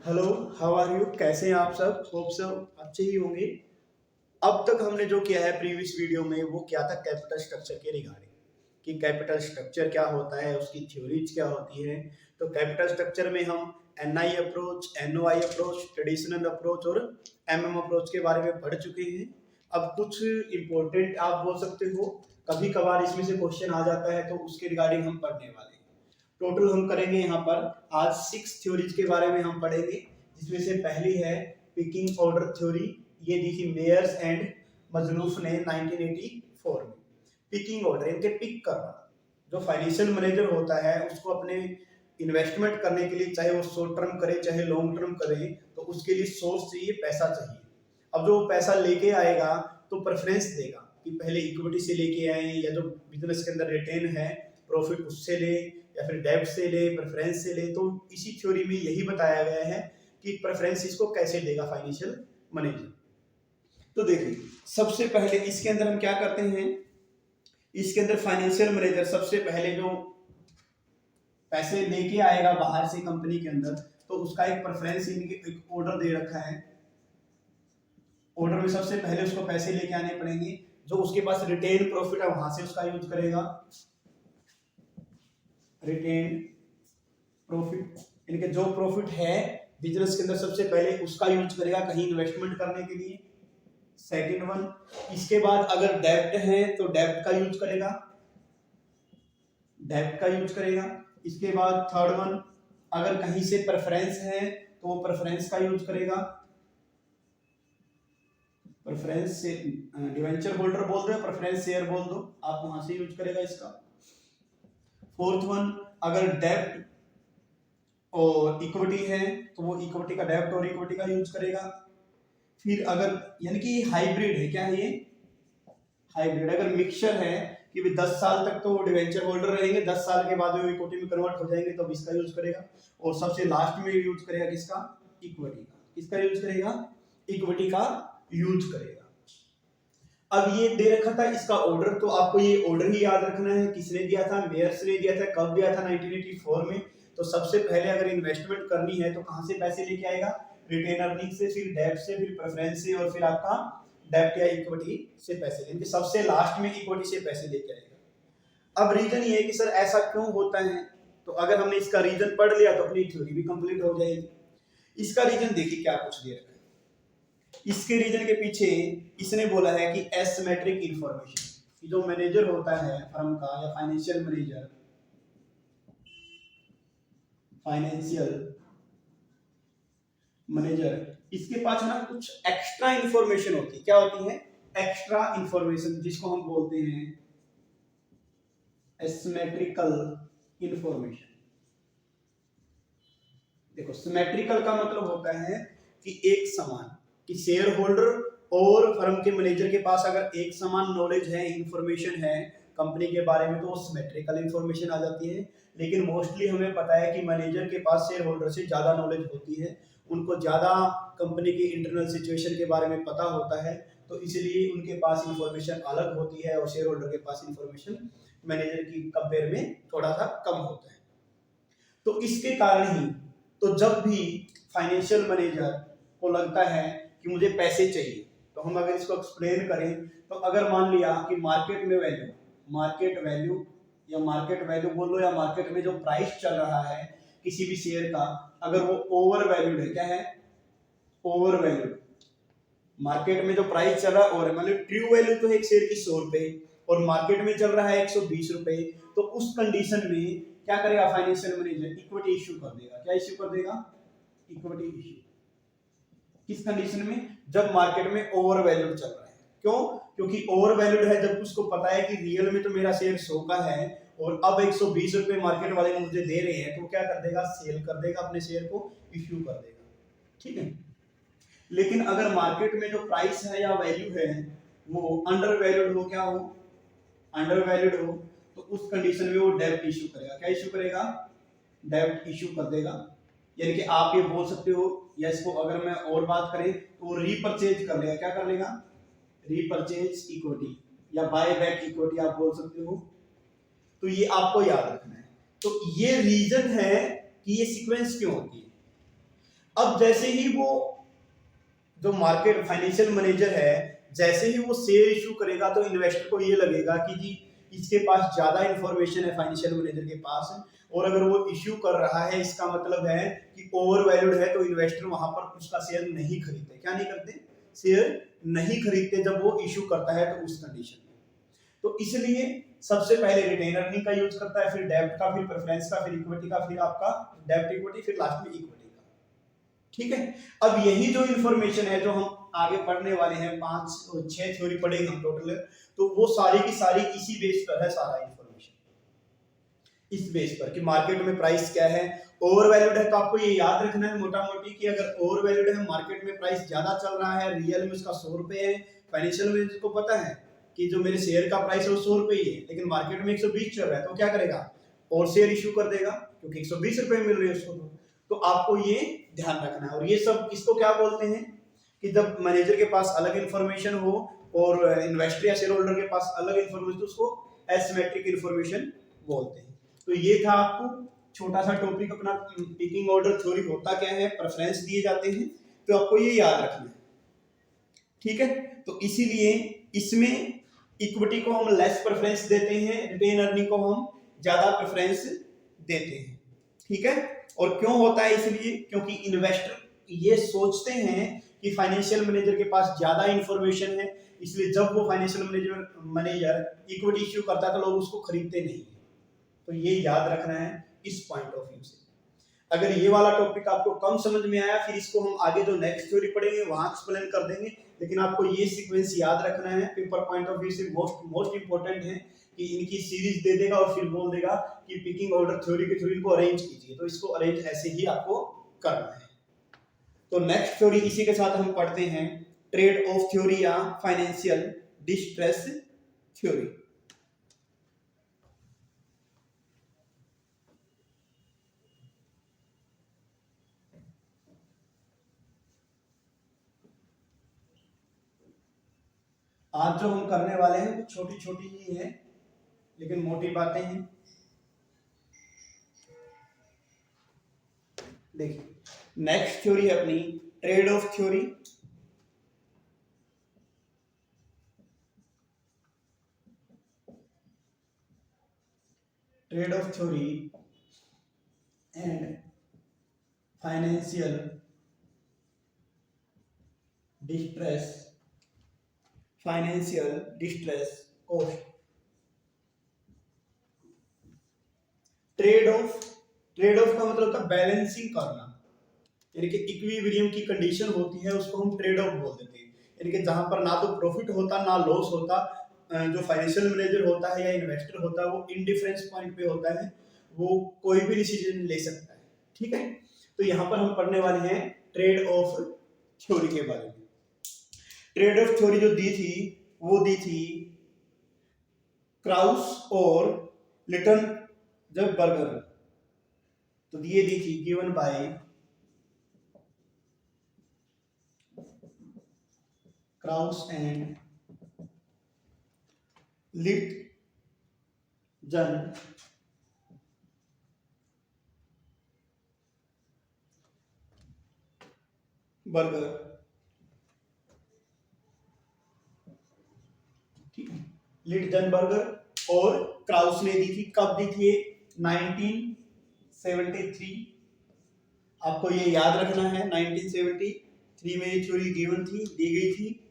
Hello, how are you? कैसे हैं आप सब? होप सब अच्छे ही होंगे। अब तक हमने जो किया है प्रीवियस वीडियो में वो क्या था, कैपिटल स्ट्रक्चर के रिगार्डिंग कि कैपिटल स्ट्रक्चर क्या होता है, उसकी थ्योरीज क्या होती है। तो कैपिटल स्ट्रक्चर में हम NI approach, NOI approach, traditional approach और एमएम अप्रोच के बारे में पढ़ चुके हैं। अब कुछ इंपॉर्टेंट आप बोल सकते हो, कभी कभार इसमें से क्वेश्चन आ जाता है तो उसके रिगार्डिंग हम पढ़ने वाले हैं। टोटल हम करेंगे यहाँ पर आज 6 थ्योरीज के बारे में हम पढ़ेंगे, जिसमें से पहली है पिकिंग ऑर्डर थ्योरी। ये दी थी मेयर्स एंड मजरूफ ने 1984 में। पिकिंग ऑर्डर इनके पिक करना, जो फाइनेंशियल मैनेजर होता है उसको अपने इन्वेस्टमेंट करने के लिए, चाहे वो शॉर्ट टर्म करे चाहे लॉन्ग टर्म करे, तो उसके लिए सोर्स चाहिए, पैसा चाहिए। अब जो पैसा लेके आएगा तो प्रेफरेंस देगा कि पहले इक्विटी से लेके आए, या जो बिजनेस के अंदर रिटेन है प्रॉफिट उससे ले, या फिर डेब्ट से ले, प्रेफरेंस से ले। तो इसी थ्योरी में यही बताया गया है कि प्रेफरेंस इसको कैसे देगा फाइनेंशियल मैनेजर। तो देखिए, सबसे पहले इसके अंदर हम क्या करते हैं, इसके अंदर फाइनेंशियल मैनेजर सबसे पहले जो पैसे लेके आएगा बाहर से कंपनी के अंदर, तो उसका एक प्रेफरेंस, एक ऑर्डर दे रखा है। ऑर्डर में सबसे पहले उसको पैसे लेके आने पड़ेंगे, जो उसके पास रिटेन प्रॉफिट है वहां से उसका यूज करेगा। रिटेन प्रॉफिट, इनके जो प्रॉफिट है बिजनेस के अंदर सबसे पहले उसका यूज करेगा कहीं इन्वेस्टमेंट करने के लिए। सेकंड वन, इसके बाद अगर डेब्ट है तो डेब्ट का यूज करेगा, डेब्ट का यूज करेगा। इसके बाद थर्ड वन, अगर कहीं से प्रेफरेंस है तो वो प्रेफरेंस का यूज करेगा। प्रेफरेंस से डिवेंचर होल्डर बोल दो, प्रेफरेंस शेयर बोल दो, आप वहां से यूज करेगा इसका। फोर्थ वन, अगर डेब्ट और इक्विटी है तो वो इक्विटी का डेब्ट और इक्विटी का यूज करेगा। फिर अगर यानी कि हाइब्रिड है, क्या है ये? हाइब्रिड। अगर मिक्सचर है कि भी 10 साल तक तो वो डिवेंचर होल्डर रहेंगे, 10 साल के बाद वो इक्विटी में कन्वर्ट हो जाएंगे, तो इसका यूज करेगा। और सबसे लास्ट में यूज करेगा किसका? इक्विटी का। किसका यूज करेगा? इक्विटी का यूज करेगा। अब ये दे रखा था इसका ऑर्डर, तो आपको ये ऑर्डर ही याद रखना है। किसने दिया था? मेयर्स ने दिया था। कब दिया था? 1984 में। तो सबसे पहले अगर इन्वेस्टमेंट करनी है तो कहां से पैसे लेके आएगा? रिटेन अर्निंग से, फिर डेब्ट से, फिर प्रेफरेंस से, और फिर आपका डेब्ट या इक्विटी से पैसे लेंगे। सबसे लास्ट में इक्विटी से पैसे लेके आएगा। अब रीजन ये है कि सर ऐसा क्यों होता है, तो अगर हमने इसका रीजन पढ़ लिया तो अपनी थ्योरी भी कंप्लीट हो जाएगी। इसका रीजन देखिए क्या कुछ दे रखा है। इसके रीजन के पीछे इसने बोला है कि एसिमेट्रिक इंफॉर्मेशन, जो मैनेजर होता है फर्म का या फाइनेंशियल मैनेजर, फाइनेंशियल मैनेजर, इसके पास ना कुछ एक्स्ट्रा इंफॉर्मेशन होती है। क्या होती है? एक्स्ट्रा इंफॉर्मेशन, जिसको हम बोलते हैं एसिमेट्रिकल इंफॉर्मेशन। देखो, सिमेट्रिकल का मतलब होता है कि एक समान, कि शेयर होल्डर और फर्म के मैनेजर के पास अगर एक समान नॉलेज है, इंफॉर्मेशन है कंपनी के बारे में, तो वो सिमेट्रिकल इंफॉर्मेशन आ जाती है। लेकिन मोस्टली हमें पता है कि मैनेजर के पास शेयर होल्डर से ज्यादा नॉलेज होती है, उनको ज्यादा कंपनी की इंटरनल सिचुएशन के बारे में पता होता है, तो इसलिए उनके पास इंफॉर्मेशन अलग होती है और शेयर होल्डर के पास इंफॉर्मेशन मैनेजर की कंपेयर में थोड़ा सा कम होता है। तो इसके कारण ही, तो जब भी फाइनेंशियल मैनेजर को लगता है कि मुझे पैसे चाहिए, तो हम अगर इसको एक्सप्लेन करें, तो अगर मान लिया कि मार्केट में वैल्यू, मार्केट वैल्यू या मार्केट वैल्यू बोल लो, या मार्केट में जो प्राइस चल रहा है किसी भी शेयर का, अगर वो ओवर वैल्यूड है, क्या है? Over valued. मार्केट में जो प्राइस चल रहा है, और मतलब ट्रू वैल्यू तो है एक शेयर की 100 रुपए, और मार्केट में चल रहा है 120 रुपए, तो उस कंडीशन में क्या करेगा फाइनेंशियल मैनेजर? इक्विटी इश्यू कर देगा। क्या इश्यू कर देगा? Equity issue. किस कंडीशन में? जब मार्केट में ओवर वैल्यूड चल रहा है। क्यों? क्योंकि ओवर वैल्यूड है जब उसको पता है कि रियल में तो मेरा शेयर 100 का है और अब 120 रुपए मार्केट वाले मुझे दे रहे हैं, तो क्या कर देगा? सेल कर देगा अपने शेयर को, इश्यू कर देगा। ठीक है। लेकिन अगर मार्केट में जो प्राइस है या वैल्यू है वो अंडर वैल्यूड हो, क्या हो? अंडर वैल्यूड हो, तो उस कंडीशन में वो डेब्ट इश्यू करेगा। क्या इश्यू करेगा? डेब्ट इश्यू कर देगा। यानी कि आप ये बोल सकते हो, या इसको अगर मैं और बात करें तो रीपरचेज कर लेगा। क्या कर लेगा? रीपरचेज इक्विटी या बाय बैक इक्विटी आप बोल सकते हो। तो ये आपको याद रखना है। तो ये रीजन है कि ये सीक्वेंस क्यों होती है। अब जैसे ही वो जो मार्केट फाइनेंशियल मैनेजर है, जैसे ही वो शेयर इशू करेगा तो इन्वेस्टर को ये लगेगा कि जी इसके पास ज्यादा इंफॉर्मेशन है फाइनेंशियल मैनेजर के पास, और अगर वो इश्यू कर रहा है इसका मतलब है कि ओवर वैल्यूड है, तो इन्वेस्टर वहां पर उसका शेयर नहीं खरीदते। क्या नहीं करते? शेयर नहीं खरीदते जब वो इश्यू करता है तो उस कंडीशन में। तो इसलिए सबसे पहले रिटेन अर्निंग का यूज करता है, फिर डेब्ट का, फिर प्रेफरेंस का, फिर इक्विटी का, फिर आपका डेब्ट इक्विटी, फिर लास्ट में इक्विटी का। ठीक है। अब यही जो इंफॉर्मेशन है जो हम आगे पढ़ने वाले हैं, 5-6 थ्योरी पढ़ेंगे हम टोटल, तो वो सारी की सारी इसी बेस पर है सारा इंफॉर्मेशन, इस बेस पर कि मार्केट में प्राइस क्या है। ओवर वैल्यूड है तो आपको ये याद रखना है मोटा मोटी कि अगर ओवर वैल्यूड है, मार्केट में प्राइस ज्यादा चल रहा है, रियल में उसका 100 रुपए है, फाइनेंशियल मैनेजर को पता है कि जो मेरे शेयर का प्राइस है वो 100 रुपए ही है, लेकिन मार्केट में 120 चल रहा है, तो क्या करेगा? और शेयर इश्यू कर देगा, क्योंकि 120 रुपए मिल रही है उसको। तो आपको ये ध्यान रखना है। और ये सब इसको क्या बोलते हैं कि जब मैनेजर के पास अलग इंफॉर्मेशन हो और इन्वेस्टर या शेयर होल्डर के पास अलग इंफॉर्मेशन, तो उसको एसिमेट्रिक इंफॉर्मेशन बोलते हैं। तो ये था आपको छोटा सा टॉपिक अपना, पिकिंग ऑर्डर थ्योरी होता क्या है, प्रेफरेंस दिए जाते हैं, तो आपको ये याद रखना है। ठीक है। तो इसीलिए इसमें इक्विटी को हम लेस प्रेफरेंस देते हैं, रिटेन अर्निंग को हम ज्यादा प्रेफरेंस देते हैं। ठीक है। और क्यों होता है? इसलिए क्योंकि इन्वेस्टर ये सोचते हैं कि फाइनेंशियल मैनेजर के पास ज्यादा इंफॉर्मेशन है, इसलिए जब वो फाइनेंशियल मैनेजर इक्विटी इश्यू करता है तो लोग उसको खरीदते नहीं। तो ये याद रखना है इस पॉइंट ऑफ व्यू से। अगर ये वाला टॉपिक आपको कम समझ में आया, फिर इसको हम आगे जो नेक्स्ट थ्योरी पढ़ेंगे वहां एक्सप्लेन कर देंगे, लेकिन आपको ये सीक्वेंस याद रखना है। पेपर पॉइंट ऑफ व्यू से मोस्ट इंपॉर्टेंट है कि इनकी सीरीज दे देगा और फिर बोल देगा कि पिकिंग ऑर्डर थ्योरी के थ्योरी को अरेंज कीजिए, तो इसको अरेंज ऐसे ही आपको करना है। तो नेक्स्ट थ्योरी इसी के साथ हम पढ़ते हैं, ट्रेड ऑफ थ्योरी या फाइनेंशियल डिस्ट्रेस थ्योरी। आज जो हम करने वाले हैं वो छोटी छोटी ही है, लेकिन मोटी बातें हैं। देखिए नेक्स्ट थ्योरी है अपनी trade off theory. Trade off theory and financial distress, financial distress cost. Trade off का मतलब था बैलेंसिंग करना, यानी कि इक्विलिब्रियम की कंडीशन होती है, उसको हम ट्रेड ऑफ बोल देते हैं। यानी कि जहां पर ना तो प्रॉफिट होता ना लॉस होता, जो फाइनेंशियल मैनेजर होता है या इन्वेस्टर होता है वो इंडिफरेंस पॉइंट पे होता है, वो कोई भी डिसीजन ले सकता है। ठीक है। तो यहां पर हम पढ़ने वाले हैं ट्रेड ऑफ थ्योरी के बारे में। ट्रेड ऑफ थ्योरी जो दी थी वो दी थी क्राउस और लिटन जब बर्गर, तो ये दी थी given by Kraus and Litzenberger. ठीक है। लिट जन बर्गर और क्राउस ने दी थी, कब दी थी? 1973। आपको ये याद रखना है, 1973 में ये थ्योरी गिवन थी, दी गई थी।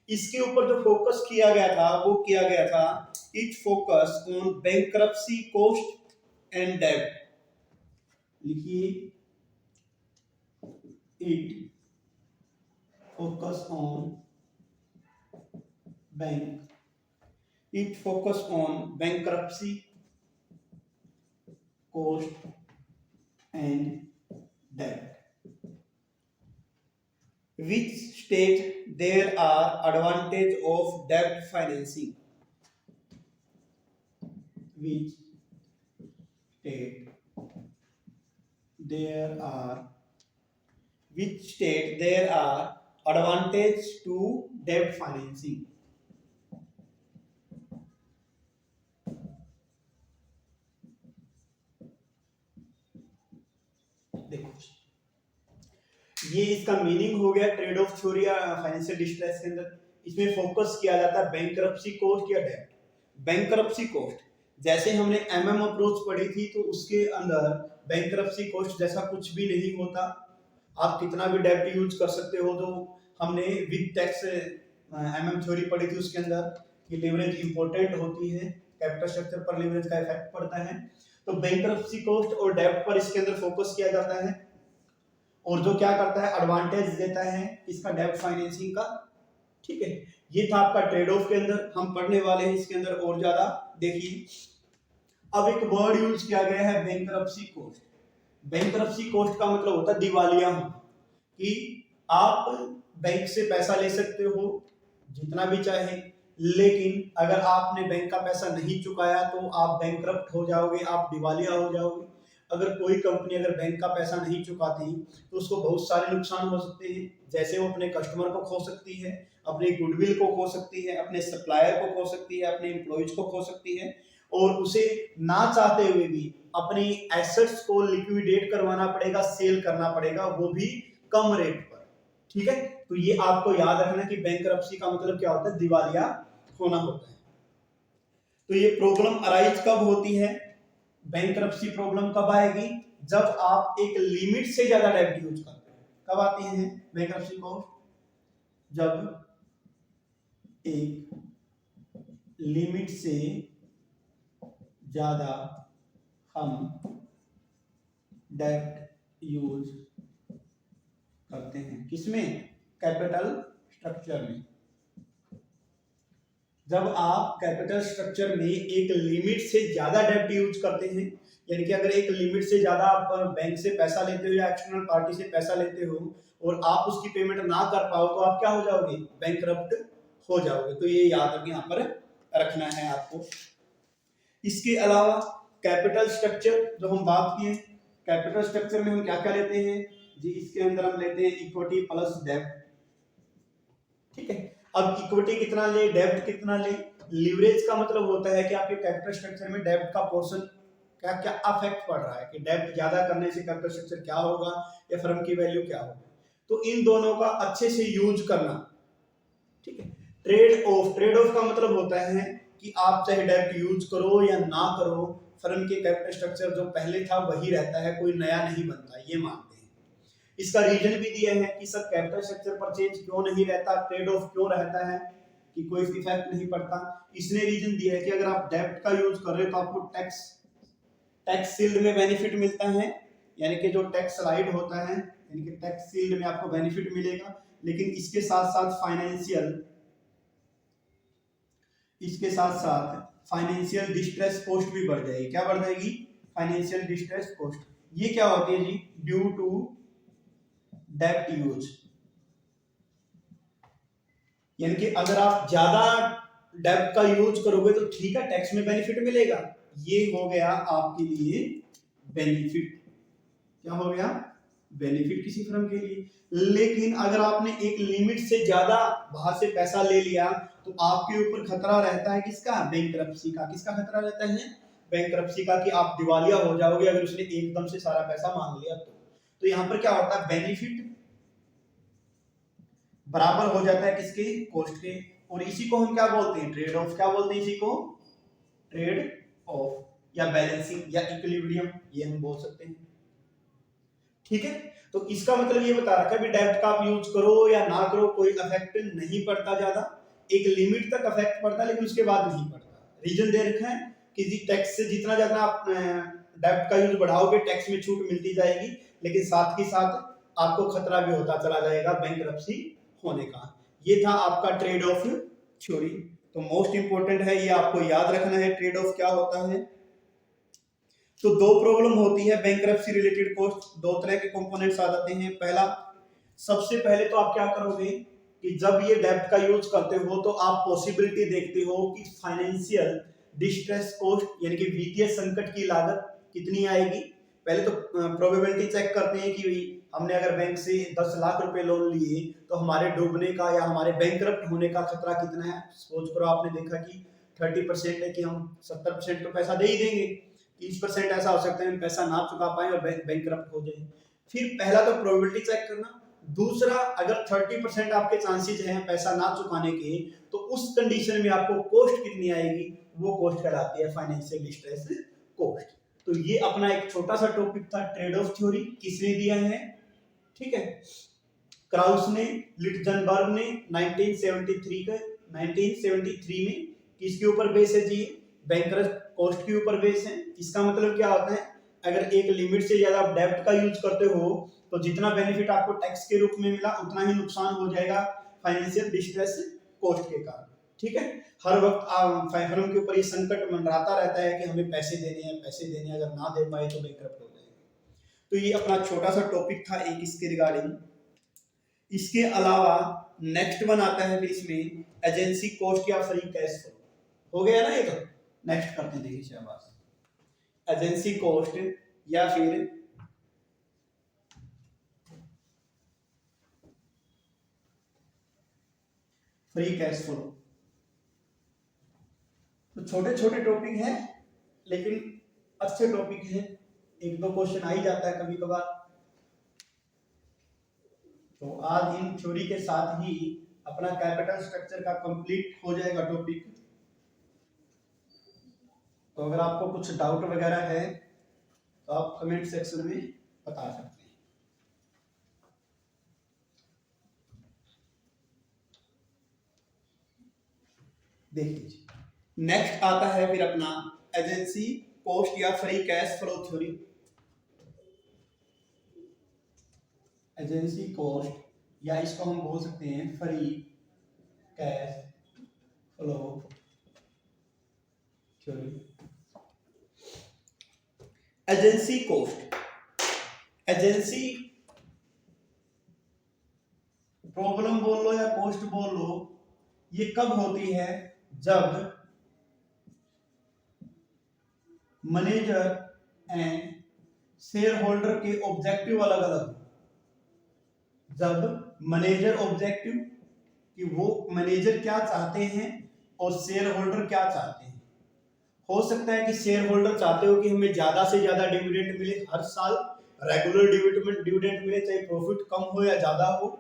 इसके ऊपर जो फोकस किया गया था वो किया गया था, it focus on bankruptcy cost and डेब्ट। लिखिए, it focus on it focus on bankruptcy cost and debt, which state there are advantage of debt financing, which state there are advantage to debt financing। देखो, ये इसका meaning हो गया trade off theory या financial distress के अंदर। इसमें focus किया जाता है बैंकरप्सी कॉस्ट या डेब्ट। बैंकरप्सी कॉस्ट जैसे हमने एमएम अप्रोच पढ़ी थी तो उसके अंदर बैंकरप्सी कॉस्ट जैसा कुछ भी नहीं होता। आप कितना भी डेब्ट यूज कर सकते हो। तो हमने विद टैक्स एमएम थ्योरी पढ़ी थी उसके अंदर कि लिवरेज इंपॉर्टेंट होती है, कैपिटल स्ट्रक्चर पर लिवरेज का इफेक्ट पड़ता है। तो बैंकरप्सी कॉस्ट और डेब्ट पर इसके अंदर फोकस किया जाता है और जो क्या करता है एडवांटेज देता है इसका डेब्ट फाइनेंसिंग का। ठीक है, ये था आपका ट्रेड ऑफ के अंदर। हम पढ़ने वाले हैं इसके अंदर और ज्यादा। देखिए अब एक वर्ड यूज किया गया है बैंकरप्सी कॉस्ट। बैंकरप्सी कॉस्ट का मतलब होता है दिवालिया होना, कि आप बैंक से पैसा ले सकते हो जितना भी चाहे, लेकिन अगर आपने बैंक का पैसा नहीं चुकाया तो आप बैंकरप्ट हो जाओगे, आप दिवालिया हो जाओगे। अगर कोई कंपनी अगर बैंक का पैसा नहीं चुकाती तो उसको बहुत सारे नुकसान हो सकते हैं। जैसे वो अपने कस्टमर को खो सकती है, अपनी गुडविल को खो सकती है, अपने सप्लायर को खो सकती है, अपने एम्प्लॉइज को खो सकती है, और उसे ना चाहते हुए भी अपनी एसेट्स को लिक्विडेट करवाना पड़ेगा, सेल करना पड़ेगा, वो भी कम रेट पर। ठीक है, तो ये आपको याद रखना कि बैंकरप्सी का मतलब क्या होता है, दिवालिया होना होता है। तो ये प्रॉब्लम अराइज कब होती है, बैंकरप्सी प्रॉब्लम कब आएगी, जब आप एक लिमिट से ज्यादा डेब्ट यूज करते हो। कब आती है बैंकरप्सी को, जब एक लिमिट से ज्यादा हम डेब्ट यूज करते हैं। किसमें, कैपिटल स्ट्रक्चर में। जब आप कैपिटल स्ट्रक्चर में एक लिमिट से ज्यादा डेब्ट यूज करते हैं, यानी कि अगर एक लिमिट से ज्यादा आप बैंक से पैसा लेते हो या एक्सटर्नल पार्टी से पैसा लेते हो और आप उसकी पेमेंट ना कर पाओ तो आप क्या हो जाओगे, बैंकरप्ट हो जाओगे। तो ये याद रखना यहाँ पर रखना है आपको। इसके अलावा कैपिटल स्ट्रक्चर जो हम बात किए, कैपिटल स्ट्रक्चर में हम क्या क्या लेते हैं जी, इसके अंदर हम लेते हैं इक्विटी प्लस डेब्ट। ठीक है, अब इक्विटी कितना ले, डेब्ट कितना ले। लीवरेज का मतलब होता है कि आपके कैपिटल स्ट्रक्चर में डेब्ट का पोर्शन क्या क्या अफेक्ट पड़ रहा है, कि डेब्ट ज्यादा करने से कैपिटल स्ट्रक्चर क्या होगा या फर्म की वैल्यू क्या होगी। तो इन दोनों का अच्छे से यूज करना। ठीक है, ट्रेड ऑफ, ट्रेड ऑफ का मतलब होता है कि आप चाहे डेब्ट यूज करो या ना करो, फर्म के कैपिटल स्ट्रक्चर जो पहले था वही रहता है, कोई नया नहीं बनता, ये मानते हैं। इसका रीजन भी दिया है कि सर कैपिटल स्ट्रक्चर पर चेंज क्यों नहीं रहता, ट्रेड ऑफ क्यों रहता है, कि कोई इफेक्ट नहीं पड़ता। इसने रीजन दिया है कि अगर आप डेब्ट का यूज कर रहे हो तो आपको टैक्स शील्ड में बेनिफिट मिलता है, यानी कि जो टैक्स स्लाइड होता है, यानी कि टैक्स शील्ड में आपको बेनिफिट मिलेगा। लेकिन इसके साथ साथ फाइनेंशियल डिस्ट्रेस कॉस्ट भी बढ़ जाएगी। क्या बढ़ जाएगी, फाइनेंशियल डिस्ट्रेस कॉस्ट। ये क्या होती है जी, ड्यू टू डेब्ट यूज। यानी कि अगर आप ज्यादा डेब्ट का यूज करोगे तो ठीक है, टैक्स में बेनिफिट मिलेगा, ये हो गया आपके लिए बेनिफिट। क्या हो गया, बेनिफिट किसी फर्म के लिए। लेकिन अगर आपने एक लिमिट से ज्यादा बाहर से पैसा ले लिया तो आपके ऊपर खतरा रहता है किसका, बैंकरप्सी का। किसका खतरा रहता है, बैंकरप्सी का, कि आप दिवालिया हो जाओगे अगर उसने एकदम से सारा पैसा मांग लिया तो यहाँ पर क्या होता है, बेनिफिट बराबर हो जाता है किसके, कॉस्ट के। और इसी को हम क्या बोलते हैं, ट्रेड ऑफ। क्या बोलते हैं इसी को, ट्रेड ऑफ या बैलेंसिंग या इक्विलिब्रियम, ये हम बोल सकते हैं। ठीक है, तो इसका मतलब ये बता रखा है भी डेब्ट का आप यूज करो या ना करो कोई इफेक्ट नहीं पड़ता ज्यादा, एक लिमिट तक इफेक्ट पड़ता है लेकिन उसके बाद नहीं पड़ता। रीजन दे रखा है कि टैक्स से जितना ज्यादा आप डेब्ट का यूज बढ़ाओगे टैक्स में छूट मिलती जाएगी, लेकिन साथ ही साथ आपको खतरा भी होता चला जाएगा बैंकरप्सी होने का। ये था आपका ट्रेड ऑफ थ्योरी। तो मोस्ट इंपोर्टेंट है, ये आपको याद रखना है ट्रेड ऑफ क्या होता है। तो दो प्रॉब्लम होती है बैंकरप्सी रिलेटेड कॉस्ट, दो तरह के कंपोनेंट्स आ जाते हैं। पहला, सबसे पहले तो आप क्या करोगे कि जब ये डेब्ट का यूज करते हो तो आप पॉसिबिलिटी देखते हो कि फाइनेंशियल डिस्ट्रेस कॉस्ट यानी कि वित्तीय संकट की लागत कितनी आएगी। पहले तो प्रोबेबिलिटी चेक करते हैं कि हमने अगर बैंक से 10 लाख रुपए लोन लिए तो हमारे डूबने का या हमारे बैंकरप्ट होने का खतरा कितना है। सपोज करो आपने देखा कि 30% है कि हम 70% तो पैसा दे ही देंगे, 30% ऐसा हो सकता है हम पैसा ना चुका पाए और बैंकरप्ट हो जाए। फिर पहला तो प्रोबेबिलिटी चेक करना, दूसरा, अगर 30% आपके चांसेस हैं पैसा ना चुकाने के, तो उस कंडीशन में आपको कॉस्ट कितनी आएगी, वो कॉस्ट कहलाती है फाइनेंशियल डिस्ट्रेस कॉस्ट। तो ये अपना एक छोटा सा टॉपिक था ट्रेड ऑफ थ्योरी। किसने दिया है, ठीक है, क्राउस ने, लिटजनबर्ग ने 1973 में। किसके ऊपर बेस है जी, बैंकर्स कॉस्ट के ऊपर बेस है। इसका मतलब क्या होता है, अगर एक लिमिट से ज्यादा आप डेब्ट का यूज करते हो तो जितना बेनिफिट आपको टैक्स के रूप में मिला उतना ही नुकसान हो जाएगा फाइनेंशियल डिस्ट्रेस कॉस्ट के कारण, ठीक है। हर वक्त फर्म के ऊपर ये संकट मंडराता रहता है कि हमें पैसे देने हैं, अगर ना दे पाए तो बैंकरप्ट हो जाएगा। तो ये अपना छोटा सा टॉपिक था एक इसके रिगार्डिंग। इसके अलावा नेक्स्ट वन आता है फिर इसमें एजेंसी कॉस्ट या फ्री कैश फ्लो। हो गया ना ये, तो नेक्स्ट करते हैं, देखिए शाबाश। एजेंसी कॉस्ट या फिर फ्री कैश फ्लो। तो छोटे छोटे टॉपिक हैं लेकिन अच्छे टॉपिक हैं, एक दो क्वेश्चन आ ही जाता है कभी कभार। तो आज इन थ्योरी के साथ ही अपना कैपिटल स्ट्रक्चर का कंप्लीट हो जाएगा टॉपिक। तो अगर आपको कुछ डाउट वगैरह है तो आप कमेंट सेक्शन में बता सकते हैं। देख लीजिए, नेक्स्ट आता है फिर अपना एजेंसी कॉस्ट या free cash flow theory. Agency cost या इसको हम बोल सकते हैं free cash flow theory. Agency cost, agency problem बोल लो या कॉस्ट बोल लो, ये कब होती है, जब मैनेजर एंड शेयर होल्डर के ऑब्जेक्टिव अलग अलग हो। जब मैनेजर ऑब्जेक्टिव कि वो मैनेजर क्या चाहते हैं और शेयर होल्डर क्या चाहते हैं। हो सकता है कि शेयर होल्डर चाहते हो कि हमें ज्यादा से ज्यादा डिविडेंड मिले, हर साल रेगुलर डिविडेंड मिले, चाहे प्रॉफिट कम हो या ज्यादा हो।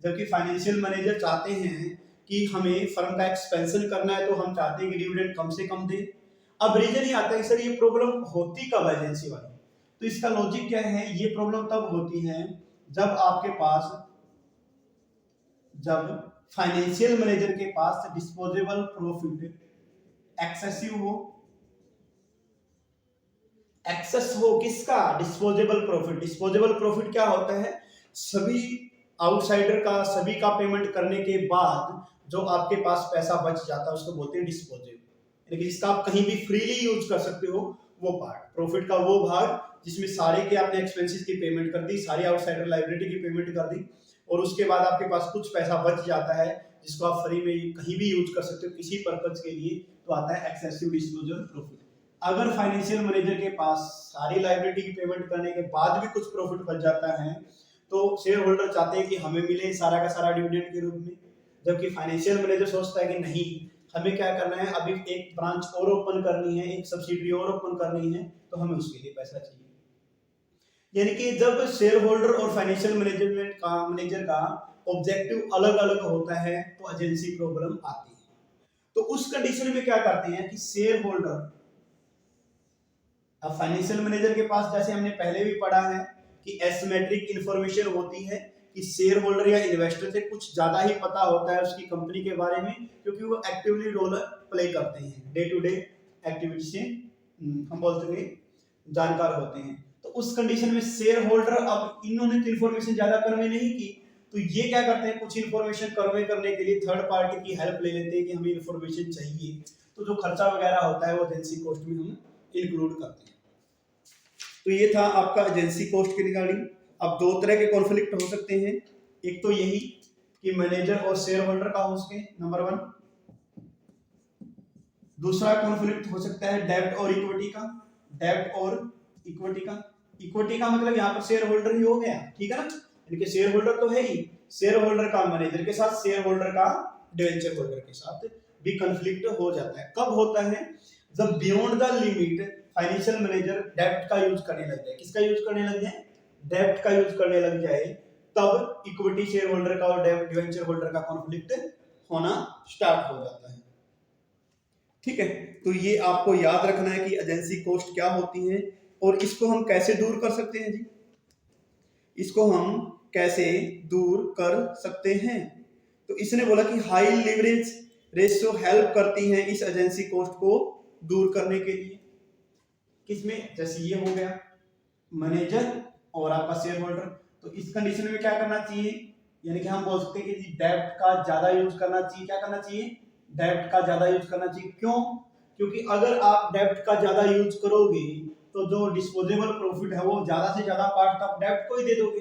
जबकि फाइनेंशियल मैनेजर चाहते हैं कि हमें फर्म का एक्सपेंशन करना है, तो हम चाहते हैं कि डिविडेंड कम से कम दे। अब रीजन ही आता है सर ये प्रॉब्लम होती कब एजेंसी वाली। तो इसका लॉजिक क्या है, ये प्रॉब्लम तब होती है जब आपके पास, जब फाइनेंशियल मैनेजर के पास डिस्पोजेबल प्रॉफिट एक्सेसिव हो, एक्सेस हो किसका, डिस्पोजेबल प्रॉफिट। डिस्पोजेबल प्रॉफिट क्या होता है, सभी आउटसाइडर का, सभी का पेमेंट करने के बाद जो आपके पास पैसा बच जाता है उसको बोलते हैं डिस्पोजेबल, यानी कि जिसका आप कहीं भी फ्रीली यूज कर सकते हो वो पार्ट, प्रॉफिट का वो भाग जिसमें सारे के आपने एक्सपेंसेस की पेमेंट कर दी, सारी आउटसाइडर लायबिलिटी की पेमेंट कर दी, और उसके बाद आपके पास कुछ पैसा बच जाता है जिसको आप फ्री में कहीं भी यूज कर सकते हो किसी पर्पज के लिए, तो आता है एक्सेसिव डिस्पोजेबल प्रॉफिट। अगर फाइनेंशियल मैनेजर के पास सारी लायबिलिटी की पेमेंट करने के बाद भी कुछ प्रॉफिट बच जाता है तो शेयर होल्डर चाहते हैं कि हमें मिले सारा का सारा डिविडेंड के रूप में। जबकि फाइनेंशियल मैनेजर सोचता है कि नहीं, हमें क्या करना है, अभी एक ब्रांच और ओपन करनी है, एक सब्सिडरी और ओपन करनी है, तो हमें उसके लिए पैसा चाहिए। यानी कि जब शेयर होल्डर और फाइनेंशियल मैनेजर का ऑब्जेक्टिव अलग अलग होता है तो एजेंसी प्रॉब्लम आती है। तो उस कंडीशन में क्या करते हैं कि शेयर होल्डर, अब फाइनेंशियल मैनेजर के पास जैसे हमने पहले भी पढ़ा है कि एसिमेट्रिक इंफॉर्मेशन होती है कि शेयर होल्डर या इन्वेस्टर से कुछ ज्यादा ही पता होता है उसकी कंपनी के बारे में, क्योंकि वो एक्टिवली रोल प्ले करते हैं, डे टू डे एक्टिविटी से हम बोलते हैं जानकार होते हैं। तो उस कंडीशन में शेयर होल्डर, अब इन्होंने तो इन्फॉर्मेशन ज्यादा कन्वे नहीं की, तो ये क्या करते हैं, कुछ इन्फॉर्मेशन कन्वे करने के लिए थर्ड पार्टी की हेल्प ले लेते हैं कि हमें इन्फॉर्मेशन चाहिए, तो जो खर्चा वगैरह होता है वो एजेंसी कॉस्ट में हम इंक्लूड करते हैं। तो ये था आपका एजेंसी कॉस्ट के रिगार्डिंग। अब दो तरह के कॉन्फ्लिक्ट हो सकते हैं, एक तो यही कि मैनेजर और शेयर होल्डर का हो सके, नंबर 1। दूसरा कॉन्फ्लिक्ट हो सकता है डेब्ट और इक्विटी का, डेब्ट और इक्विटी का। इक्विटी का मतलब यहाँ पर शेयर होल्डर ही हो गया, ठीक है ना, यानी कि शेयर होल्डर तो है ही, शेयर होल्डर का मैनेजर के साथ, शेयर होल्डर का डिवेंचर होल्डर के साथ भी कॉन्फ्लिक्ट हो जाता है। कब होता है, जब beyond the limit financial manager डेब्ट का यूज करने लग जाए। किसका यूज करने लग जाए, डेब्ट का यूज करने लग जाए, तब इक्विटी शेयर होल्डर का और डिवेंचर होल्डर का कॉन्फ्लिक्ट होना स्टार्ट हो जाता है। ठीक है, तो ये आपको याद रखना है कि एजेंसी कॉस्ट क्या होती है और इसको हम कैसे दूर कर सकते हैं जी। इसको हम कैसे दूर कर सकते हैं, तो इसने बोला कि हाई लिवरेज रेशियो हेल्प करती हैं इस एजेंसी कॉस्ट को दूर करने के लिए। किसमें, जैसे ये हो गया मैनेजर और आपका शेयर होल्डर, तो इस कंडीशन में क्या करना चाहिए, यानी कि हम बोल सकते हैं कि डेब्ट का ज्यादा यूज करना चाहिए। क्या करना चाहिए, डेब्ट का ज्यादा यूज करना चाहिए। क्यों, क्योंकि अगर आप डेब्ट का ज्यादा यूज करोगे तो जो डिस्पोजेबल प्रॉफिट है वो ज्यादा से ज्यादा पार्ट आप डेब्ट को ही दे दोगे,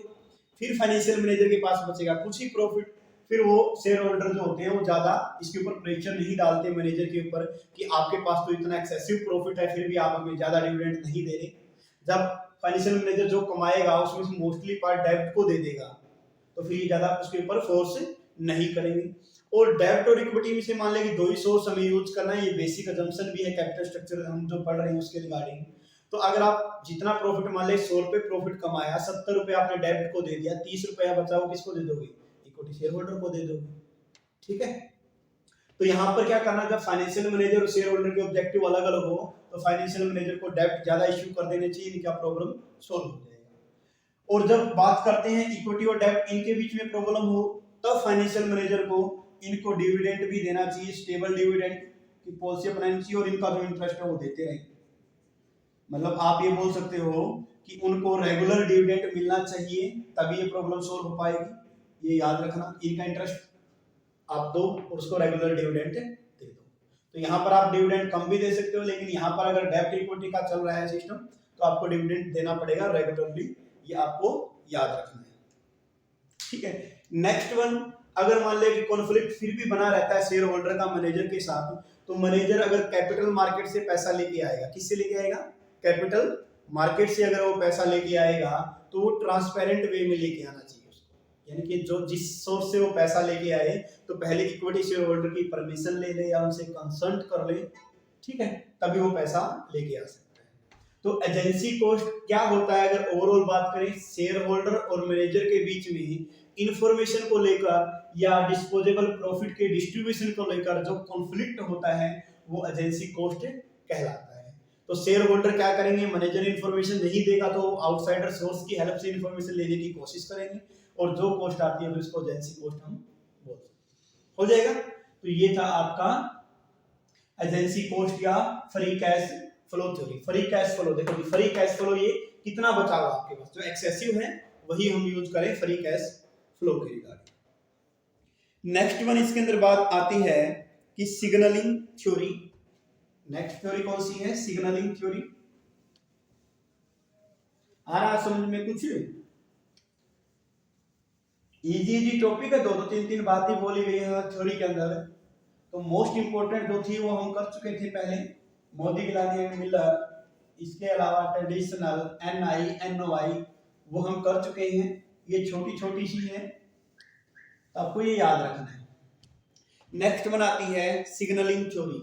फिर फाइनेंशियल मैनेजर के पास बचेगा कुछ ही प्रॉफिट। फिर वो शेयर होल्डर जो होते हैं वो ज्यादा इसके ऊपर प्रेशर नहीं डालते मैनेजर के ऊपर कि आपके पास तो इतना एक्सेसिव प्रॉफिट है फिर भी आप हमें ज्यादा डिविडेंड नहीं दे रहे। जब फाइनेंशियल मैनेजर जो कमाएगा उसमें से मोस्टली पार्ट डेब्ट को दे देगा, तो फिर ये ज्यादा उसके ऊपर फोर्स नहीं करेंगे। और डेब्ट और इक्विटी में से मान लें कि दो ही सोर्स हमें यूज करना है, ये बेसिक अजम्पशन भी है कैपिटल स्ट्रक्चर हम जो पढ़ रहे हैं उसके रिगार्डिंग। तो अगर आप जितना प्रॉफिट मान ले 100 रुपए प्रॉफिट कमाया, 70 रुपए आपने डेब्ट को दे दिया, 30 रुपया बचा वो किसको दे दोगे, इक्विटी शेयर होल्डर को दे दोगे। ठीक है, तो यहाँ पर क्या करना, जब फाइनेंशियल मैनेजर और शेयर होल्डर के ऑब्जेक्टिव अलग अलग हो तो फाइनेंशियल मैनेजर को डेब्ट ज्यादा इश्यू कर देने चाहिए, इनका प्रॉब्लम सोल्व हो जाएगा। और जब बात करते हैं इक्विटी और डेब्ट इनके बीच में प्रॉब्लम हो, तब फाइनेंशियल मैनेजर को इनको डिविडेंड भी देना चाहिए, स्टेबल डिविडेंड की पॉलिसी अपनानी चाहिए और इनका जो इंटरेस्ट है वो देते रहें। मतलब आप ये बोल सकते हो कि उनको रेगुलर डिविडेंड मिलना चाहिए, तभी ये प्रॉब्लम सोल्व हो पाएगी। ये याद रखना, इनका इंटरेस्ट आप दो और उसको रेगुलर डिविडेंड दे दो। तो यहाँ पर आप डिविडेंड कम भी दे सकते हो, लेकिन यहाँ पर अगर डेब्ट इक्विटी का चल रहा है सिस्टम तो आपको डिविडेंड देना पड़ेगा रेगुलरली, ये आपको याद रखना है। ठीक है, नेक्स्ट वन, अगर मान ले कि कॉन्फ्लिक्ट फिर भी बना रहता है शेयर होल्डर का मैनेजर के साथ, तो मैनेजर अगर कैपिटल मार्केट से पैसा लेके आएगा, किससे लेके आएगा, कैपिटल मार्केट से अगर वो पैसा लेके आएगा तो वो ट्रांसपेरेंट वे में लेके आना चाहिए उसको, यानी कि जो जिस सोर्स से वो पैसा लेके आए तो पहले इक्विटी शेयर होल्डर की परमिशन ले ले या उनसे कंसल्ट कर ले, ठीक है, तभी वो पैसा लेके आ सकता है। तो एजेंसी कॉस्ट क्या होता है, अगर ओवरऑल बात करें शेयर होल्डर और मैनेजर के बीच में इंफॉर्मेशन को लेकर या डिस्पोजेबल प्रॉफिट के डिस्ट्रीब्यूशन को लेकर जो कॉन्फ्लिक्ट होता है वो एजेंसी कॉस्ट कहलाता है। तो शेयर होल्डर क्या करेंगे, मैनेजर इंफॉर्मेशन नहीं देगा तो आउटसाइडर सोर्स की हेल्प से इंफॉर्मेशन लेने की कोशिश करेंगे और जो कॉस्ट आती है फिर उसको एजेंसी कॉस्ट हम बोलते हैं। हो जाएगा, तो ये था आपका एजेंसी कॉस्ट या free cash flow theory. Free cash flow, देखो फ्री कैश फ्लो ये कितना बचा हुआ आपके पास, जो एक्सेसिव है वही हम यूज करें फ्री कैश फ्लो के रिगार्डिंग। नेक्स्ट वन इसके अंदर बात आती है कि सिग्नलिंग थ्योरी। नेक्स्ट थ्योरी कौन सी है, सिग्नलिंग थ्योरी। आ रहा समझ में कुछ, इजी टॉपिक है, दो दो तीन तीन बातें बोली गई है थ्योरी के अंदर। तो मोस्ट इंपोर्टेंट जो थी वो हम कर चुके थे पहले, मोदी गिलानी एंड मिलर, इसके अलावा ट्रेडिशनल NI NOI वो हम कर चुके हैं, ये छोटी छोटी सी है, तो आपको ये याद रखना है। नेक्स्ट वन आती है सिग्नलिंग थ्योरी।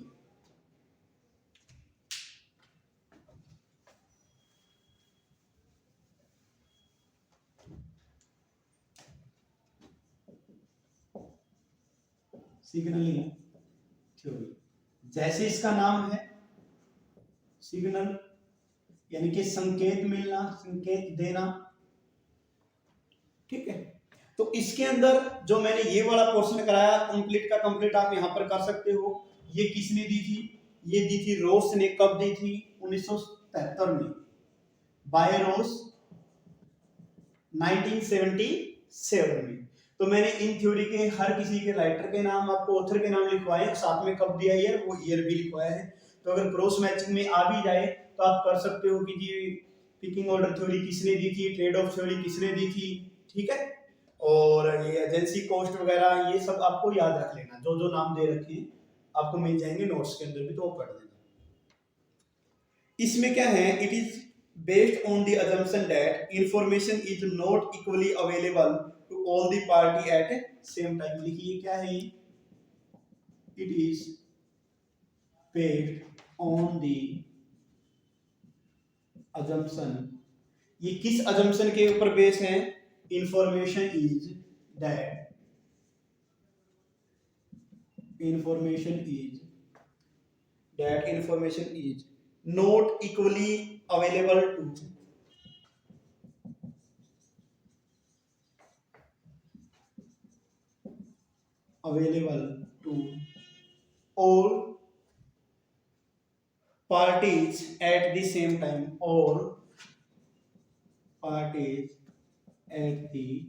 सिग्नलिंग थ्योरी, जैसे इसका नाम है सिग्नल यानी कि संकेत मिलना, संकेत देना, ठीक है। तो इसके अंदर जो मैंने ये वाला पोर्शन कराया कंप्लीट का कंप्लीट आप यहां पर कर सकते हो। ये किसने दी थी, ये दी थी रोस ने, कब दी थी, 1973 में, बाय रोस 1977 में। तो मैंने इन थ्योरी के हर किसी के राइटर के नाम, आपको ऑथर के नाम लिखवाए, साथ में कब दिया ईयर, वो ईयर भी लिखवाया है। तो अगर क्रॉस मैचिंग में आ भी जाए तो आप कर सकते हो कि जी पिकिंग ऑर्डर थ्योरी किसने दी थी, ट्रेड ऑफ थ्योरी किसने दी थी, ठीक है। और ये एजेंसी कॉस्ट वगैरह ये सब आपको याद रख लेना, जो जो नाम दे रखे हैं आपको मिल जाएंगे नोट्स के अंदर भी, तो वो पढ़ लेना। इसमें क्या है, it is based on the assumption that information is not equally available to all the party at same time। लिखिए क्या है, it is based on the assumption, ये किस assumption के ऊपर बेस है, information is that information is not equally available to all parties at the same time, all parties at the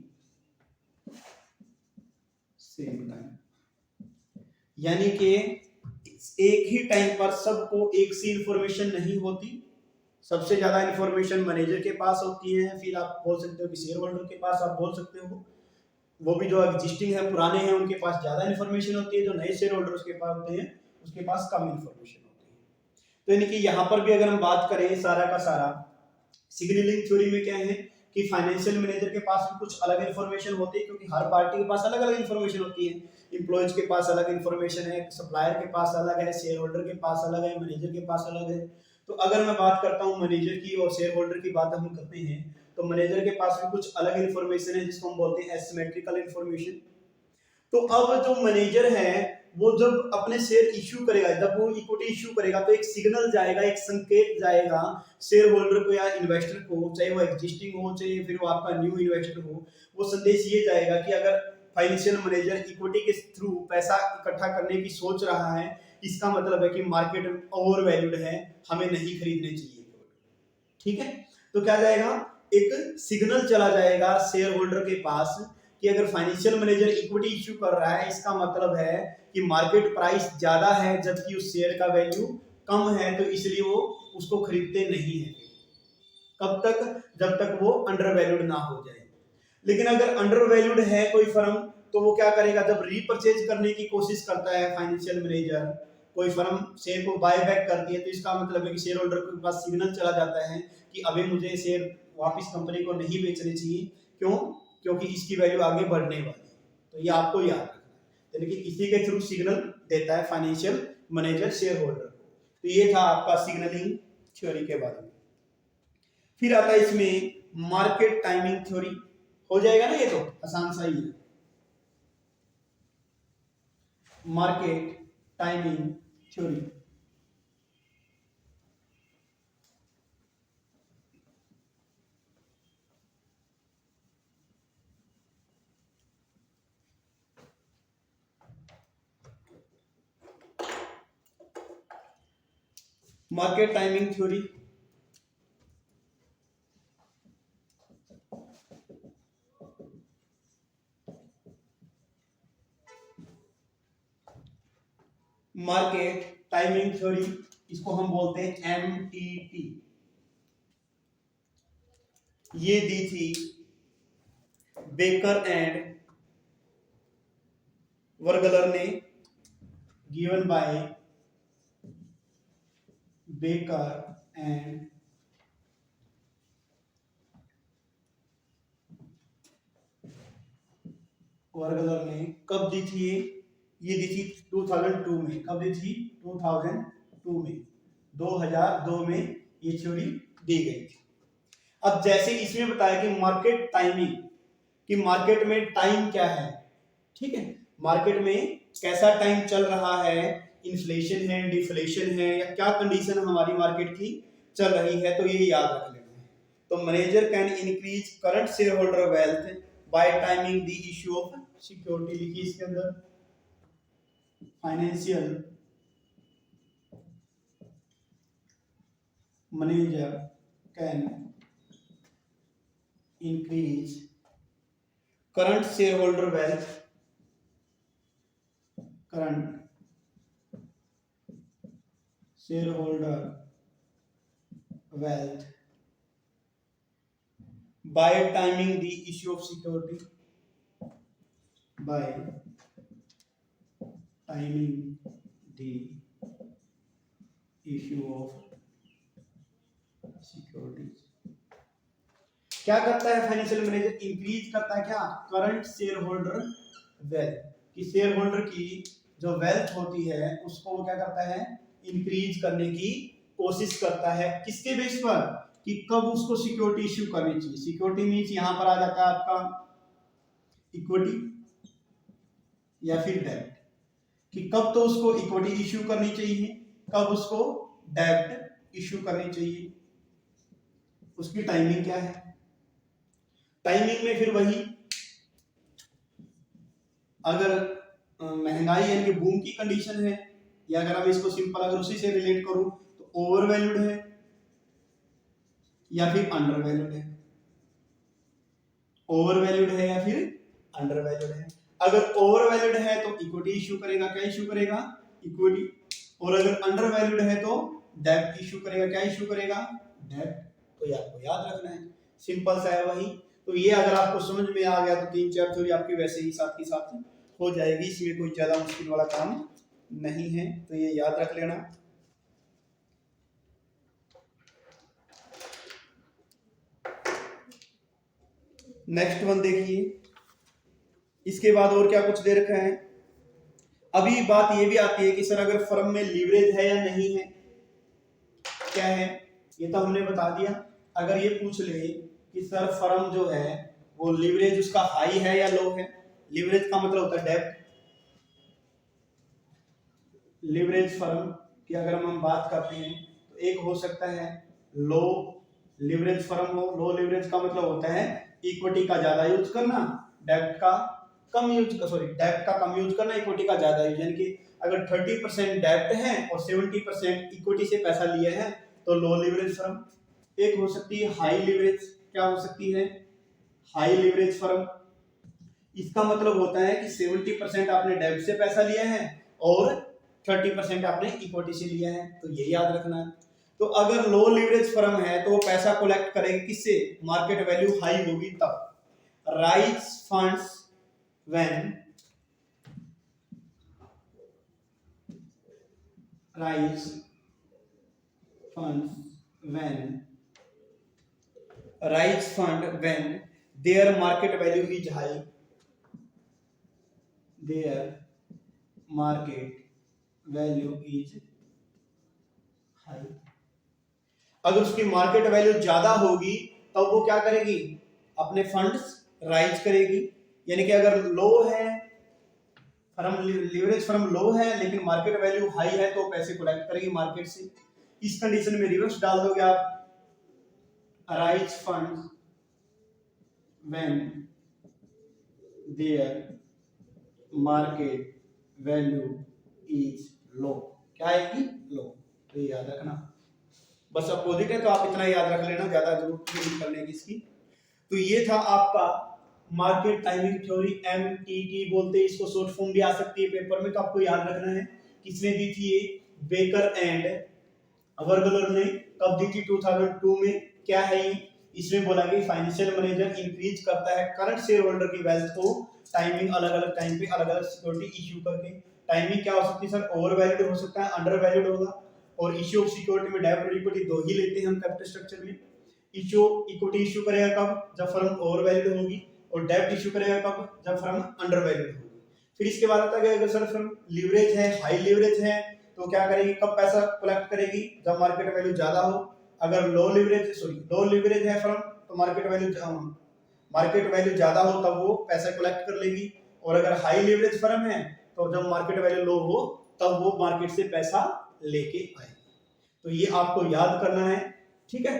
same time, यानी कि एक ही टाइम पर सबको एक सी इंफॉर्मेशन नहीं होती। सबसे ज्यादा इंफॉर्मेशन मैनेजर के पास होती है, फिर आप बोल सकते हो कि शेयर होल्डर के पास आप बोल सकते हो, वो भी जो एग्जिस्टिंग है पुराने हैं उनके पास ज्यादा इंफॉर्मेशन होती है, जो नए शेयर होल्डर्स के पास होते हैं उसके पास कम इंफॉर्मेशन होती है। तो यानी कि यहाँ पर भी अगर हम बात करें सारा का सारा सिग्नलिंग थ्योरी में क्या है कि फाइनेंशियल मैनेजर के पास भी कुछ अलग इंफॉर्मेशन होती है, क्योंकि हर पार्टी के पास अलग अलग इंफॉर्मेशन होती है। इंप्लॉयज के पास अलग इंफॉर्मेशन है, सप्लायर के पास अलग है, शेयर होल्डर के पास अलग है, मैनेजर के पास अलग है। तो अगर मैं बात करता हूँ मैनेजर की और शेयर होल्डर की बात हम करते हैं, तो मैनेजर के पास भी कुछ अलग इंफॉर्मेशन है जिसको हम बोलते हैं एसिमेट्रिकल इंफॉर्मेशन। तो अब जो मैनेजर है वो जब अपने शेयर इश्यू करेगा, जब वो इक्विटी इश्यू करेगा, तो एक सिग्नल जाएगा, एक संकेत जाएगा शेयर होल्डर को या इन्वेस्टर को, चाहे वो एग्जिस्टिंग हो चाहे फिर वो आपका न्यू इन्वेस्टर हो। वो संदेश ये जाएगा कि अगर फाइनेंशियल मैनेजर इक्विटी के थ्रू पैसा इकट्ठा करने की सोच रहा है, इसका मतलब है कि मार्केट ओवर वैल्यूड है, हमें नहीं खरीदने चाहिए। ठीक है, तो क्या जाएगा, एक सिग्नल चला जाएगा शेयर होल्डर के पास कि अगर फाइनेंशियल मैनेजर इक्विटी इश्यू कर रहा है, इसका मतलब है कि मार्केट प्राइस ज्यादा है जबकि उस शेयर का वैल्यू कम है, तो इसलिए वो उसको खरीदते नहीं है। कब तक, जब तक वो अंडर वैल्यूड ना हो जाए। लेकिन अगर अंडर वैल्यूड है कोई फर्म, तो वो क्या करेगा, जब रीपरचेज करने की कोशिश करता है फाइनेंशियल मैनेजर, कोई फर्म शेयर को बाय बैक करती है, तो इसका मतलब है कि शेयर होल्डर के पास सिग्नल चला जाता है कि अभी मुझे शेयर वापस कंपनी को नहीं बेचने चाहिए। क्यों, क्योंकि इसकी वैल्यू आगे बढ़ने वाली है। तो ये आपको याद रखना है, यानी कि इसी के थ्रू सिग्नल देता है फाइनेंशियल मैनेजर शेयर होल्डर को। तो ये था आपका सिग्नलिंग थ्योरी के बारे में। फिर आता है इसमें मार्केट टाइमिंग थ्योरी। हो जाएगा ना, ये तो आसान सा ही है। Market timing theory, market timing theory market timing theory, इसको हम बोलते हैं एमटीटी। ये दी थी बेकर एंड वर्गलर ने, गिवन बाय बेकर एंड वर्गलर ने। कब दी थी ये दी थी 2002 में। कब दी थी, 2002 में, 2002 में ये थ्योरी दी गई थी। अब जैसे इसमें बताया कि मार्केट टाइमिंग, कि मार्केट में टाइम क्या है, ठीक है, मार्केट में कैसा टाइम चल रहा है, इन्फ्लेशन है, डिफ्लेशन है, या क्या कंडीशन हमारी मार्केट की चल रही है, तो ये याद रख लेना है। तो manager can increase current shareholder wealth by timing the issue of security. लिखिए इसके अंदर, financial manager can increase current shareholder wealth, current shareholder wealth by timing the issue of security, by timing the issue of security। क्या करता है financial manager, increase करता है क्या, current shareholder wealth, कि शेयर होल्डर की जो wealth होती है उसको वो क्या करता है, इंक्रीज करने की कोशिश करता है। किसके बेस पर, कि कब उसको सिक्योरिटी इश्यू करनी चाहिए। सिक्योरिटी मीन्स यहां पर आ जाता है आपका इक्विटी या फिर डेब्ट, कि कब तो उसको इक्विटी इश्यू करनी चाहिए, कब उसको डेब्ट इश्यू करनी चाहिए, उसकी टाइमिंग क्या है। टाइमिंग में फिर वही, अगर महंगाई यानी कि बूम की कंडीशन है, या अगर हम इसको सिंपल अगर उसी से रिलेट करूं तो ओवर वैल्यूड है या फिर अंडर वैल्यूड है। ओवर वैल्यूड है या फिर अंडर वैल्यूड है। अगर ओवर वैल्यूड है तो इक्विटी इश्यू करेगा, क्या इश्यू करेगा, इक्विटी। और अगर अंडर वैल्यूड है तो डेब्ट इश्यू करेगा, क्या इश्यू करेगा, डेब्ट। तो ये आपको याद रखना है, सिंपल सा है वही। तो ये अगर आपको समझ में आ गया तो 3-4 थ्योरी आपकी वैसे ही साथ के साथ हो जाएगी, इसमें कोई ज्यादा मुश्किल वाला काम नहीं है, तो ये याद रख लेना। नेक्स्ट वन देखिए, इसके बाद और क्या कुछ दे रखा है। अभी बात ये भी आती है कि सर अगर फर्म में लीवरेज है या नहीं है, क्या है, ये तो हमने बता दिया। अगर ये पूछ ले कि सर फर्म जो है वो लीवरेज उसका हाई है या लो है, लीवरेज का मतलब होता है डेब्ट। लीवरेज फर्म की अगर हम बात करते हैं तो एक हो सकता है लो लीवरेज फर्म हो। लो लीवरेज का मतलब होता है इक्विटी का ज्यादा यूज करना, डेब्ट का कम यूज, सॉरी डेब्ट का कम यूज करना, इक्विटी का ज्यादा यूज। यानी कि अगर 30% डेब्ट है और 70% इक्विटी से पैसा लिए हैं तो लो लीवरेज फर्म। एक हो सकती है हाई लीवरेज, क्या हो सकती है, हाई लीवरेज फर्म। इसका मतलब होता है कि 70% आपने डेब्ट से पैसा लिया है और 30% आपने इक्विटी से लिया है, तो ये याद रखना है। तो अगर लो लीवरेज फर्म है तो वो पैसा कलेक्ट करेगी किससे, मार्केट वैल्यू हाई होगी तब। Rise funds when rise funds when rise fund when their market value is high, their market value is high. अगर उसकी मार्केट वैल्यू ज्यादा होगी तब वो क्या करेगी, अपने फंड्स राइज करेगी। यानी कि अगर लो है फर्म, लीवरेज फर्म लो है लेकिन मार्केट वैल्यू हाई है तो पैसे कलेक्ट करेगी मार्केट से। इस कंडीशन में रिवर्स डाल दोगे आप, rise funds when their market value is low, क्या आएगी, लो। तो ये याद रखना, बस अपोजिट है तो आप इतना याद रख लेना, ज्यादा जरूरत नहीं करने की इसकी। तो ये था आपका मार्केट टाइमिंग थ्योरी, एमटीटी बोलते हैं इसको, शॉर्ट फॉर्म भी आ सकती है पेपर में, तो आपको याद रखना है। किसने दी थी ये, बेकर एंड वर्गलर ने। कब दी थी, 2002 में। क्या है ये, इसमें बोला कि फाइनेंशियल मैनेजर इंक्रीज करता है करंट शेयर होल्डर की वेल्थ को टाइमिंग, अलग अलग टाइम पे अलग अलग सिक्योरिटी इश्यू करके। टाइमिंग क्या हो सकती है सर, ओवर वैल्यूड हो सकता है, अंडर वैल्यूड होगा। और इश्यू ऑफ सिक्योरिटी में डेब्ट और इक्विटी दो ही लेते हैं हम कैपिटल स्ट्रक्चर में। इश्यू इक्विटी इश्यू करेगा कब, जब फर्म ओवर वैल्यूड होगी, और डेब्ट इश्यू करेगा कब, जब फर्म अंडर वैल्यूड होगी। फिर इसके बाद आता है अगर सर फर्म लीवरेज है, हाई लीवरेज है, तो क्या करेगी, कब पैसा कलेक्ट करेगी, जब मार्केट वैल्यू ज्यादा हो। अगर लो लीवरेज है फर्म तो मार्केट वैल्यू ज्यादा हो तब वो पैसा कलेक्ट कर लेगी। और अगर हाई लीवरेज फर्म है तो जब मार्केट वैल्यू लो हो तब वो मार्केट से पैसा लेके आए। तो ये आपको याद करना है, ठीक है।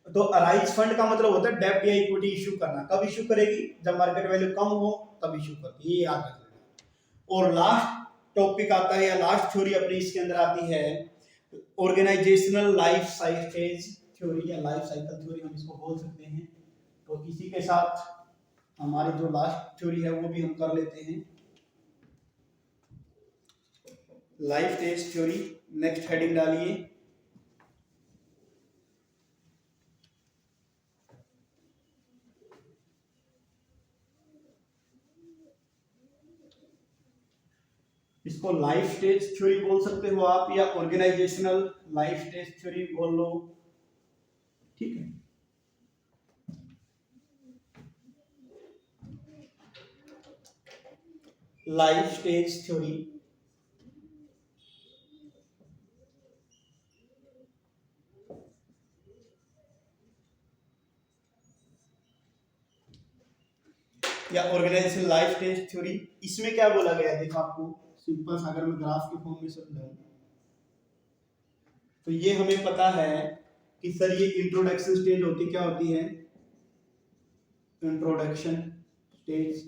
तो राइज फंड का मतलब होता है डेब्ट या इक्विटी इश्यू करना। कब इश्यू करेगी, जब मार्केट वैल्यू कम हो तब इश्यू करती है, ये याद रख लेना। और लास्ट टॉपिक आता है या लास्ट थ्योरी अपनी इसके अंदर आती है ऑर्गेनाइजेशनल लाइफ साइकिल थ्योरी या लाइफ साइकिल थ्योरी हम इसको बोल सकते हैं। तो इसी के साथ हमारी जो लास्ट थ्योरी है वो भी हम कर लेते हैं, life stage theory. Next heading डालिए, इसको लाइफ स्टेज थ्योरी बोल सकते हो आप, या ऑर्गेनाइजेशनल लाइफ स्टेज थ्योरी बोल लो, ठीक है। लाइफ स्टेज थ्योरी या ऑर्गेनाइजेशन लाइफ स्टेज थ्योरी। इसमें क्या बोला गया है, देखो आपको सिंपल सा अगर मैं ग्राफ के फॉर्म में समझाऊं तो ये हमें पता है कि सर ये इंट्रोडक्शन स्टेज होती क्या होती है, इंट्रोडक्शन स्टेज।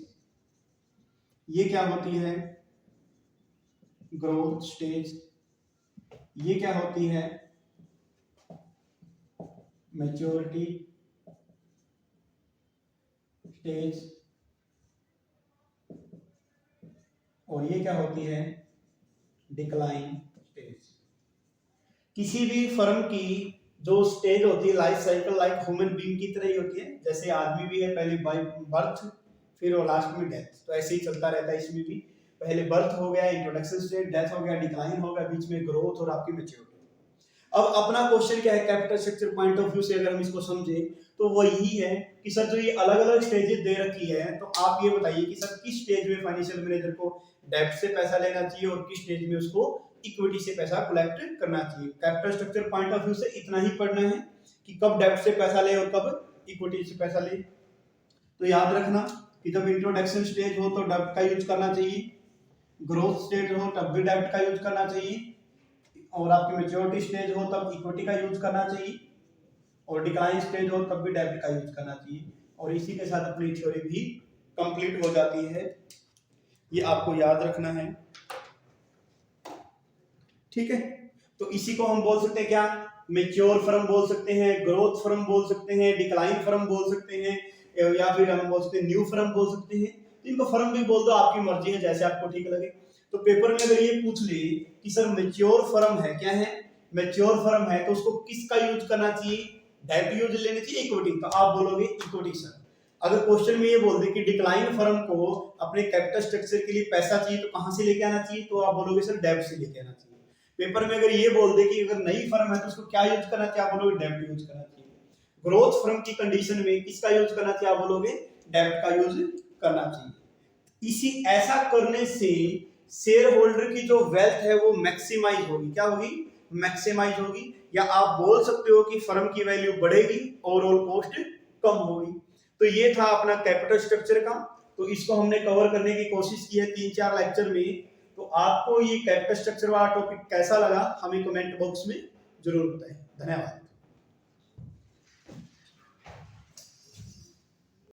ये क्या होती है, ग्रोथ स्टेज। ये क्या होती है, मैच्योरिटी स्टेज। और ये क्या होती है, डिक्लाइन स्टेज। किसी भी फर्म की जो स्टेज होती है life cycle like human being की तरह ही होती है। जैसे आदमी भी है, पहले बाय बर्थ, फिर वो लास्ट में डेथ, तो ऐसे ही चलता रहता है। इसमें भी पहले बर्थ हो गया, इंट्रोडक्शन स्टेज, डेथ हो गया, डिक्लाइन हो गया, बीच में ग्रोथ और आपकी मैच्योरिटी। अब अपना क्वेश्चन क्या है, capital structure point of view से अगर हम इसको समझे तो वो यही है कि सर जो ये अलग अलग स्टेजेस दे रखी है, तो आप ये बताइए कि सर किस स्टेज में फाइनेंशियल मैनेजर को डेब्ट से पैसा लेना चाहिए और किस स्टेज में उसको इक्विटी से पैसा कलेक्ट करना चाहिए। Capital structure point of view से इतना ही पढ़ना है कि कब डेब्ट से पैसा ले और कब इक्विटी से पैसा ले। तो याद रखना कि जब इंट्रोडक्शन स्टेज हो तो डेब्ट का यूज करना चाहिए, ग्रोथ स्टेज हो तब भी डेब्ट का यूज करना चाहिए, और आपकी मैच्योरिटी स्टेज हो तब इक्विटी का यूज करना चाहिए, और डिक्लाइन स्टेज हो तब भी डेब्ट का यूज करना चाहिए। और इसी के साथ अपनी थ्योरी भी कंप्लीट हो जाती है। ये आपको याद रखना है, ठीक है। तो इसी को हम बोल सकते हैं क्या, मैच्योर फर्म बोल सकते हैं, ग्रोथ फर्म बोल सकते हैं, डिक्लाइन फर्म बोल सकते हैं, या फिर हम बोल सकते हैं न्यू फर्म बोल सकते हैं। तो इनको फर्म भी बोल दो, आपकी मर्जी है, जैसे आपको ठीक लगे। तो पेपर में अगर ये पूछ ले कि सर मैच्योर फर्म है, क्या है, मैच्योर फर्म है, तो उसको किसका यूज करना चाहिए, डेब्ट यूज लेनी चाहिए, इक्विटी, तो आप बोलोगे इक्विटी सर। अगर क्वेश्चन में ये बोल दे कि डिक्लाइन फर्म को अपने कैपिटल स्ट्रक्चर के लिए पैसा चाहिए तो कहां से लेके आना चाहिए, तो आप बोलोगे सर डेब्ट से लेके आना चाहिए। पेपर में अगर ये बोल दे कि अगर नई फर्म है तो उसको क्या यूज करना चाहिए, आप बोलोगे डेब्ट यूज करना चाहिए। ग्रोथ फर्म की कंडीशन में किसका यूज करना चाहिए, आप बोलोगे डेब्ट का यूज करना चाहिए। इसी ऐसा करने से शेयर होल्डर की जो वेल्थ है वो मैक्सिमाइज होगी, क्या होगी, मैक्सिमाइज होगी। या आप बोल सकते हो कि फर्म की वैल्यू बढ़ेगी, ओवरऑल कॉस्ट कम होगी। तो ये था अपना कैपिटल स्ट्रक्चर का। तो इसको हमने कवर करने की कोशिश की है 3-4 लेक्चर में। तो आपको ये कैपिटल स्ट्रक्चर वाला टॉपिक कैसा लगा हमें कमेंट बॉक्स में जरूर बताएं। धन्यवाद।